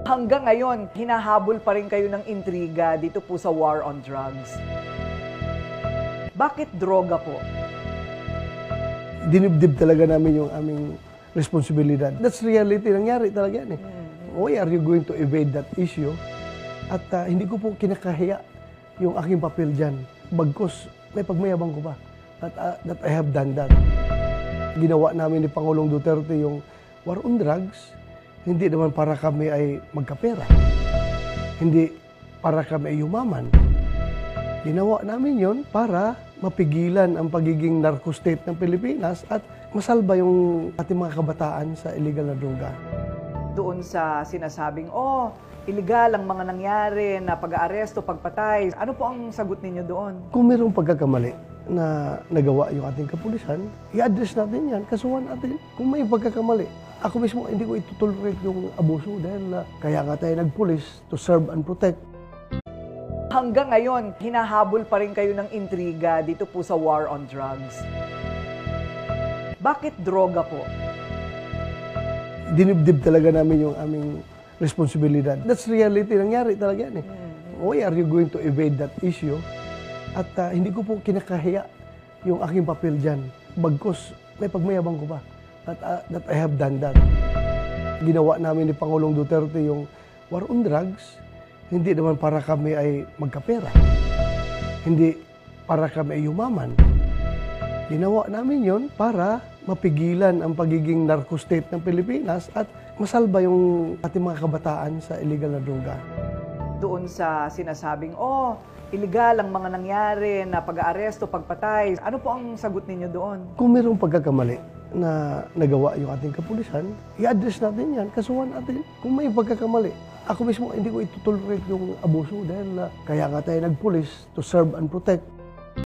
Hanggang ngayon, hinahabol pa rin kayo ng intriga dito po sa war on drugs. Bakit droga po? Dinibdib talaga namin yung aming responsibilidad. That's reality. Nangyari talaga yan eh. Why are you going to evade that issue? At hindi ko po kinakahiya yung aking papel dyan. Bagkus, may pagmayabang ko pa. That I have done that. Ginawa namin ni Pangulong Duterte yung war on drugs, hindi naman para kami ay magkapera. Hindi para kami ay yumaman. Ginawa namin yon para mapigilan ang pagiging narco-state ng Pilipinas at masalba yung ating mga kabataan sa illegal na droga. Doon sa sinasabing, illegal ang mga nangyari na pag-aaresto, pagpatay. Ano po ang sagot ninyo doon? Kung mayroong pagkakamali na nagawa yung ating kapulisan, i-address natin yan, kasuhan natin. Kung may pagkakamali, ako mismo hindi ko itutolerate yung abuso dahil kaya nga tayo nagpulis to serve and protect. Hanggang ngayon, hinahabol pa rin kayo ng intriga dito po sa war on drugs. Bakit droga po? Dinibdib talaga namin yung aming responsibilidad. That's reality. Nangyari talaga yan eh. Why are you going to evade that issue? At hindi ko po kinakahiya yung aking papel dyan. Bagkus, may pagmayabang ko pa. That I have done that. Ginawa namin ni Pangulong Duterte yung war on drugs, hindi naman para kami ay magkapera. Hindi para kami ay yumaman. Ginawa namin yon para mapigilan ang pagiging narco-state ng Pilipinas at masalba yung ating mga kabataan sa illegal na droga. Doon sa sinasabing, illegal ang mga nangyari na pag-aaresto, pagpatay. Ano po ang sagot ninyo doon? Kung mayroong pagkakamali na nagawa yung ating kapulisan, i-address natin yan, kasuhan natin. Kung may pagkakamali, ako mismo hindi ko itutolerate yung abuso dahil kaya nga tayo nagpulis to serve and protect.